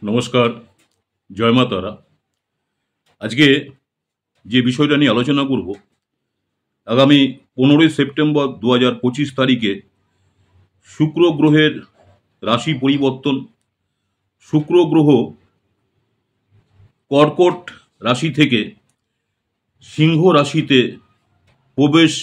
নমস্কার, জয় মা তারা। আজকে যে বিষয়টা নিয়ে আলোচনা করব, আগামী 15 সেপ্টেম্বর 2025 তারিখে শুক্র গ্রহের রাশি পরিবর্তন। শুক্র গ্রহ কর্কট রাশি থেকে সিংহ রাশিতে প্রবেশ।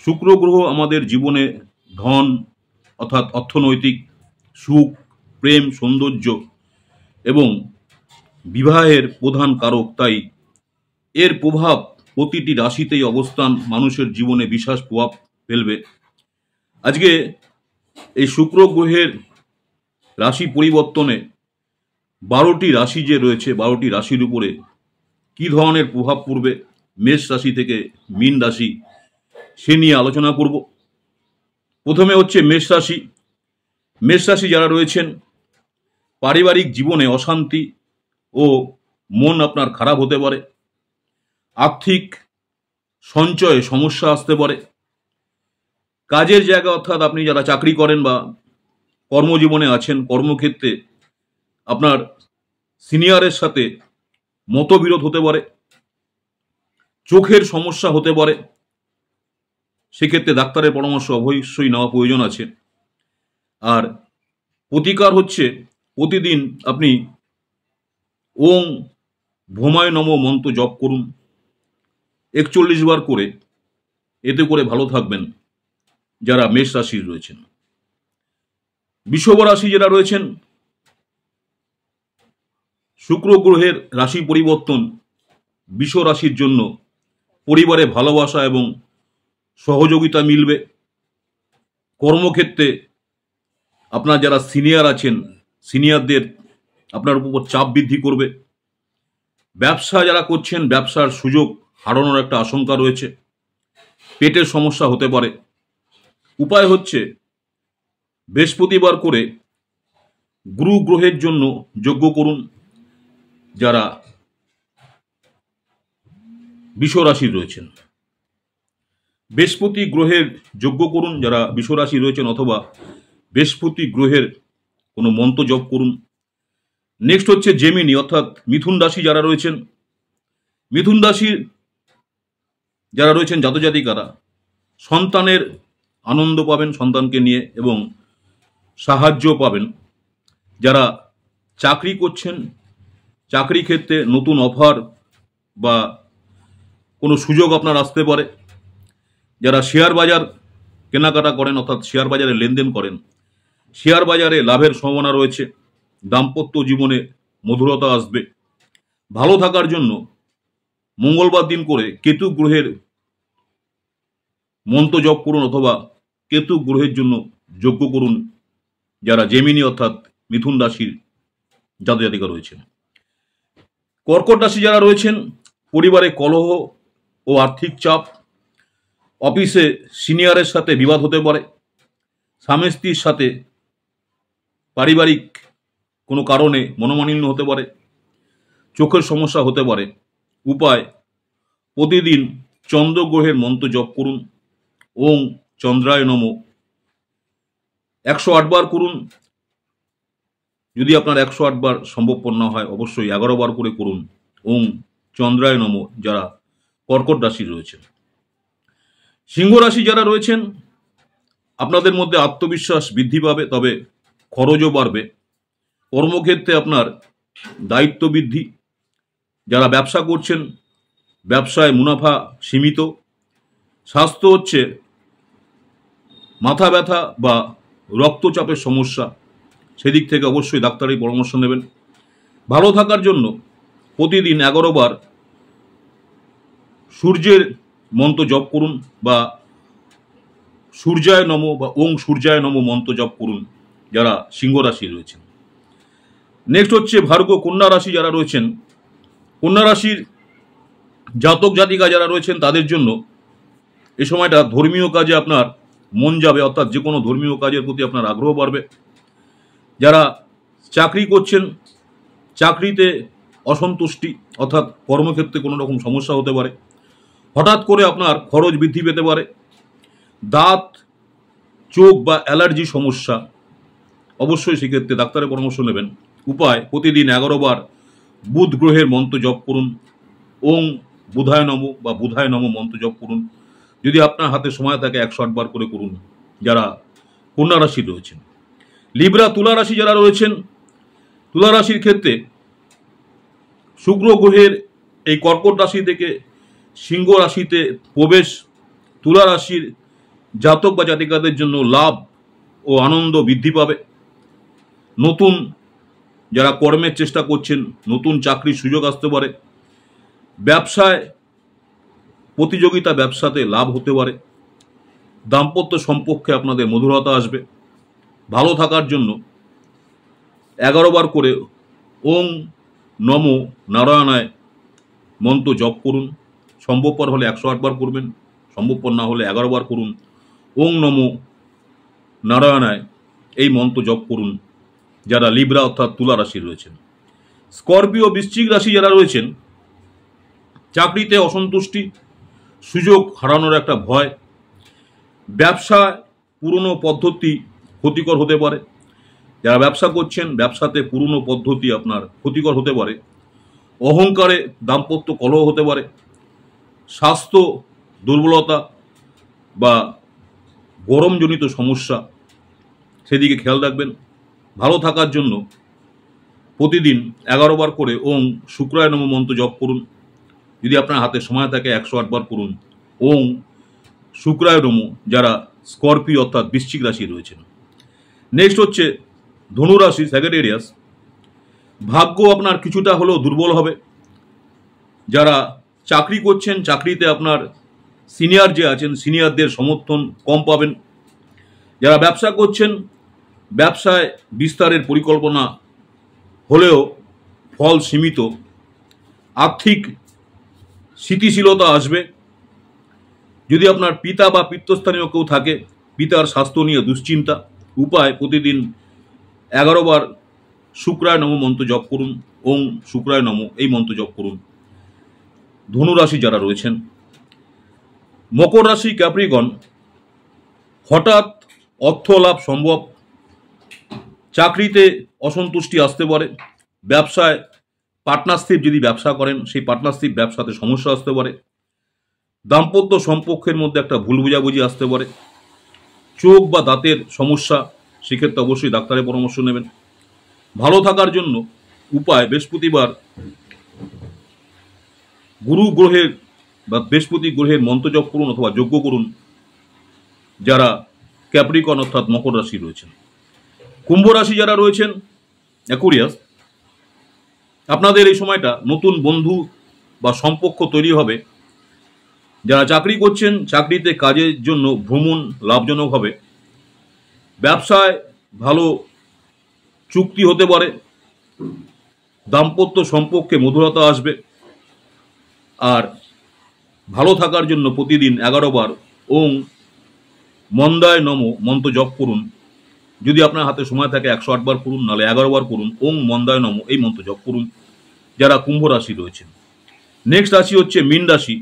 শুক্র গ্রহ আমাদের জীবনে ধন অর্থাৎ অর্থনৈতিক সুখ, প্রেম, সৌন্দর্য এবং বিবাহের প্রধান কারক। তাই এর প্রভাব প্রতিটি রাশিতেই অবস্থান মানুষের জীবনে বিশেষ প্রভাব ফেলবে। আজকে এই শুক্র গ্রহের রাশি পরিবর্তনে 12টি রাশি যে রয়েছে, 12টি রাশির উপরে কি ধরনের প্রভাব পড়বে, মেষ রাশি থেকে মীন রাশি, সে নিয়ে আলোচনা করব। প্রথমে হচ্ছে মেষ রাশি। মেষ রাশি যারা রয়েছেন, পারিবারিক জীবনে অশান্তি ও মন আপনার খারাপ হতে পারে। আর্থিক সঞ্চয়ে সমস্যা আসতে পারে। কাজের জায়গা অর্থাৎ আপনি যারা চাকরি করেন বা কর্মজীবনে আছেন, কর্মক্ষেত্রে আপনার সিনিয়রের সাথে মতবিরোধ হতে পারে। চোখের সমস্যা হতে পারে, সেক্ষেত্রে ডাক্তারের পরামর্শ অবশ্যই নেওয়া প্রয়োজন আছে। আর প্রতিকার হচ্ছে প্রতিদিন আপনি ওং ভৌমায় নমঃ মন্ত্র জপ করুন 41 বার করে। এতে করে ভালো থাকবেন যারা মেষ রাশির রয়েছেন। বৃষভ রাশি যারা রয়েছেন, শুক্র গ্রহের রাশি পরিবর্তন বৃষ রাশির জন্য পরিবারে ভালোবাসা এবং সহযোগিতা মিলবে। কর্মক্ষেত্রে আপনার যারা সিনিয়র আছেন, সিনিয়রদের আপনার উপর চাপ বৃদ্ধি করবে। ব্যবসা যারা করছেন, ব্যবসার সুযোগ হারানোর একটা আশঙ্কা রয়েছে। পেটের সমস্যা হতে পারে। উপায় হচ্ছে বৃহস্পতিবার করে গুরু গ্রহের জন্য যজ্ঞ করুন যারা বৃষ রাশি রয়েছেন। বৃহস্পতি গ্রহের যজ্ঞ করুন যারা বৃষ রাশি রয়েছেন, অথবা বৃহস্পতি গ্রহের কোনো মন্ত্র জপ করুন। নেক্সট হচ্ছে জেমিনি অর্থাৎ মিথুন রাশি যারা রয়েছেন। মিথুন রাশির যারা রয়েছেন জাতজাতিকারা সন্তানের আনন্দ পাবেন সন্তানকে নিয়ে, এবং সাহায্য পাবেন। যারা চাকরি করছেন, চাকরি ক্ষেত্রে নতুন অফার বা কোনো সুযোগ আপনার আসতে পারে। যারা শেয়ার বাজার কেনাকাটা করেন অর্থাৎ শেয়ার বাজারে লেনদেন করেন, শেয়ার বাজারে লাভের সম্ভাবনা রয়েছে। দাম্পত্য জীবনে মধুরতা আসবে। ভালো থাকার জন্য মঙ্গলবার দিন করে কেতু গ্রহের মন্ত্র জপ করুন, অথবা কেতু গ্রহের জন্য যজ্ঞ করুন যারা জেমিনি অর্থাৎ মিথুন রাশির জাতজাতিকা রয়েছেন। কর্কট রাশি যারা রয়েছেন, পরিবারে কলহ ও আর্থিক চাপ। অফিসে সিনিয়রের সাথে বিবাদ হতে পারে। স্বামী স্ত্রীর সাথে পারিবারিক কোনো কারণে মনোমালিন্য হতে পারে। চোখের সমস্যা হতে পারে। উপায় প্রতিদিন চন্দ্র গ্রহের মন্ত্র জপ করুন ওং চন্দ্রায় নমঃ 108 বার করুন। যদি আপনার 108 বার সম্ভবপর না হয়, অবশ্যই 11 বার করে করুন ওং চন্দ্রায় নমঃ যারা কর্কট রাশি রয়েছেন। সিংহ রাশি যারা রয়েছেন, আপনাদের মধ্যে আত্মবিশ্বাস বৃদ্ধি পাবে, তবে খরচও বাড়বে। কর্মক্ষেত্রে আপনার দায়িত্ব বৃদ্ধি। যারা ব্যবসা করছেন, ব্যবসায় মুনাফা সীমিত। স্বাস্থ্য হচ্ছে মাথা ব্যথা বা রক্তচাপের সমস্যা, সেদিক থেকে অবশ্যই ডাক্তারের পরামর্শ নেবেন। ভালো থাকার জন্য প্রতিদিন 11 বার সূর্যের মন্ত্র জপ করুন, বা সূর্যায় নমঃ বা ওং সূর্যায় নমঃ মন্ত্র জপ করুন যারা সিংহ রাশি রয়েছেন। নেক্সট হচ্ছে ভার্গ কন্যা রাশি যারা রয়েছেন। কন্যা রাশির জাতক জাতিকা যারা রয়েছেন, তাদের জন্য এই সময়টা ধর্মীয় কাজে আপনার মন যাবে, অর্থাৎ যে কোনো ধর্মীয় কাজের প্রতি আপনার আগ্রহ বাড়বে। যারা চাকরি করছেন, চাকরিতে অসন্তুষ্টি অর্থাৎ কর্মক্ষেত্রে কোনো রকম সমস্যা হতে পারে। হঠাৎ করে আপনার খরচ বৃদ্ধি পেতে পারে। দাঁত, চোখ বা অ্যালার্জি সমস্যা, অবশ্যই সেক্ষেত্রে ডাক্তারের পরামর্শ নেবেন। উপায় প্রতিদিন 11 বার বুধ গ্রহের মন্ত্র জপ করুন। ওং বুধায় নম বা বুধায় নম মন্ত্র জপ করুন। যদি আপনার হাতে সময় থাকে 108 বার করে করুন। যারা কন্যা রাশি রয়েছেন, লিব্রা তুলা রাশি যারা রয়েছেন, তুলা রাশির ক্ষেত্রে শুক্র গ্রহের এই কর্কট রাশি থেকে সিংহ রাশিতে প্রবেশ তুলা রাশির জাতক বা জাতিকাদের জন্য লাভ ও আনন্দ বৃদ্ধি পাবে। নতুন যারা কর্মের চেষ্টা করছেন, নতুন চাকরির সুযোগ আসতে পারে। ব্যবসায় প্রতিযোগিতা, ব্যবসাতে লাভ হতে পারে। দাম্পত্য সম্পর্কে আপনাদের মধুরতা আসবে। ভালো থাকার জন্য 11 বার করে ওং নম নারায়ণায় মন্ত্র জপ করুন। সম্ভবপর হলে 108 বার করবেন, সম্ভবপর না হলে 11 বার করুন। ওং নম নারায়ণায় এই মন্ত্র জপ করুন যারা লিব্রা অর্থাৎ তুলা রাশি রয়েছেন। স্করপিও বৃশ্চিক রাশি যারা রয়েছেন, চাকরিতে অসন্তুষ্টি, সুযোগ হারানোর একটা ভয়, ব্যবসায় পুরনো পদ্ধতি ক্ষতিকর হতে পারে। যারা ব্যবসা করছেন, ব্যবসাতে পুরনো পদ্ধতি আপনার ক্ষতিকর হতে পারে। অহংকারে দাম্পত্য কলহ হতে পারে। স্বাস্থ্য দুর্বলতা বা গরমজনিত সমস্যা, সেদিকে খেয়াল রাখবেন। ভালো থাকার জন্য প্রতিদিন 11 বার করে ওং শুক্রায় নম মন্ত্র জপ করুন। যদি আপনার হাতে সময় থাকে 108 বার করুন ওং শুক্রায় নম যারা স্করপিও অর্থাৎ বৃশ্চিক রাশি রয়েছেন। নেক্সট হচ্ছে ধনুরাশি স্যাগেটেরিয়াস। ভাগ্য আপনার কিছুটা হলেও দুর্বল হবে। যারা চাকরি করছেন, চাকরিতে আপনার সিনিয়র যে আছেন, সিনিয়রদের সমর্থন কম পাবেন। যারা ব্যবসা করছেন, ব্যবসায় বিস্তারের পরিকল্পনা হলেও ফল সীমিত। আর্থিক স্থিতিশীলতা আসবে। যদি আপনার পিতা বা পিতৃস্থানীয় কেউ থাকে, পিতার স্বাস্থ্য নিয়ে দুশ্চিন্তা। উপায় প্রতিদিন 11 বার শুক্রায় নম মন্ত্র জপ করুন। ওং শুক্রায় নম এই মন্ত্র জপ করুন। ধনুরাশি যারা রয়েছেন, মকর রাশি ক্যাপ্রিকন, হঠাৎ অর্থ লাভ সম্ভব। চাকরিতে অসন্তুষ্টি আসতে পারে। ব্যবসায় পার্টনারশিপ যদি ব্যবসা করেন, সেই পার্টনারশিপ ব্যবসাতে সমস্যা আসতে পারে। দাম্পত্য সম্পর্কের মধ্যে একটা ভুল বোঝাবুঝি আসতে পারে। চোখ বা দাঁতের সমস্যা, সেক্ষেত্রে অবশ্যই ডাক্তারের পরামর্শ নেবেন। ভালো থাকার জন্য উপায় বৃহস্পতিবার গুরু গ্রহের বা বৃহস্পতি গ্রহের মন্ত্র জপ করুন অথবা যজ্ঞ করুন যারা ক্যাপ্রিকন অর্থাৎ মকর রাশি রয়েছেন। কুম্ভ রাশি যারা রয়েছেন, অ্যাকুরিয়াস, আপনাদের এই সময়টা নতুন বন্ধু বা সম্পর্ক তৈরি হবে। যারা চাকরি করছেন, চাকরিতে কাজের জন্য ভ্রমণ লাভজনক হবে। ব্যবসায় ভালো চুক্তি হতে পারে। দাম্পত্য সম্পর্কে মধুরতা আসবে। আর ভালো থাকার জন্য প্রতিদিন 11 বার ওং মন্দায় নম মন্ত্র জপ করুন। যদি আপনার হাতে সময় থাকে 108 বার করুন, নাহলে 11 বার করুন ওং মন্দায় নম এই মন্ত্র জপ করুন যারা কুম্ভ রাশি রয়েছেন। নেক্সট রাশি হচ্ছে মীন রাশি।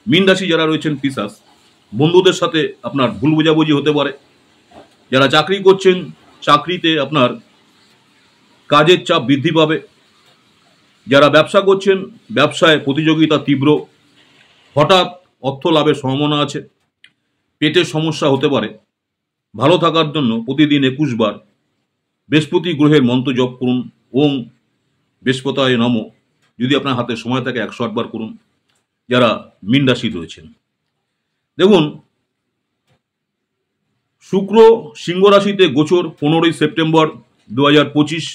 মীন রাশি যারা রয়েছেন পিশাচ, বন্ধুদের সাথে আপনার ভুল বোঝাবুঝি হতে পারে। যারা চাকরি করছেন, চাকরিতে আপনার কাজের চাপ বৃদ্ধি পাবে। যারা ব্যবসা করছেন, ব্যবসায় প্রতিযোগিতা তীব্র। হঠাৎ অর্থ লাভের সম্ভাবনা আছে। পেটের সমস্যা হতে পারে। ভালো থাকার জন্য প্রতিদিন 21 বার বৃহস্পতি গ্রহের মন্ত্র জপ করুন ওং বৃহস্পতায় নম। যদি আপনার হাতে সময় থাকে 108 বার করুন যারা মীন রাশি রয়েছেন। দেখুন, শুক্র সিংহ রাশিতে গোচর 15ই সেপ্টেম্বর 2025।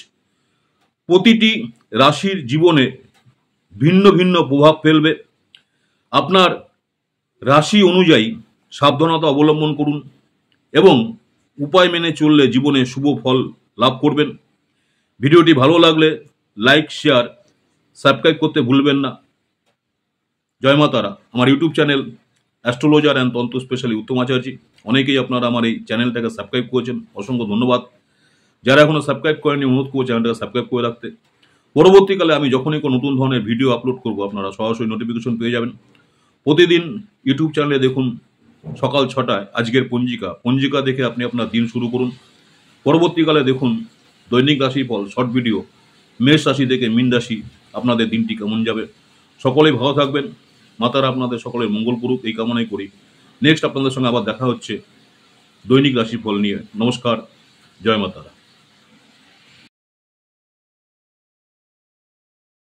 প্রতিটি রাশির জীবনে ভিন্ন ভিন্ন প্রভাব ফেলবে। আপনার রাশি অনুযায়ী সাবধানতা অবলম্বন করুন এবং উপায় মেনে চললে জীবনে শুভ ফল লাভ করবেন। ভিডিওটি ভালো লাগলে লাইক, শেয়ার, সাবস্ক্রাইব করতে ভুলবেন না। জয় মা তারা। আমার ইউটিউব চ্যানেল অ্যাস্ট্রোলজার অ্যান্ড তন্ত্র স্পেশালি উত্তম আচার্য। অনেকেই আপনারা আমার এই চ্যানেলটাকে সাবস্ক্রাইব করেছেন, অসংখ্য ধন্যবাদ। যারা এখনো সাবস্ক্রাইব করেনি, অনুরোধ করবো চ্যানেলটাকে সাবস্ক্রাইব করে রাখতে। পরবর্তীকালে আমি যখনই কোনো নতুন ধরনের ভিডিও আপলোড করব, আপনারা সরাসরি নোটিফিকেশন পেয়ে যাবেন। প্রতিদিন ইউটিউব চ্যানেলে দেখুন সকাল 6টায় আজকের পঞ্জিকা দেখে আপনি আপনার দিন শুরু করুন। পরবর্তীকালে দেখুন দৈনিক রাশিফল শর্ট ভিডিও, মেষ রাশি থেকে মীন রাশি আপনাদের দিনটি কেমন যাবে। সকলেই ভালো থাকবেন, মাতারা আপনাদের সকলের মঙ্গল করুক এই কামনাই করি। নেক্সট আপনাদের সঙ্গে আবার দেখা হচ্ছে দৈনিক রাশিফল নিয়ে। নমস্কার, জয় মাতারা।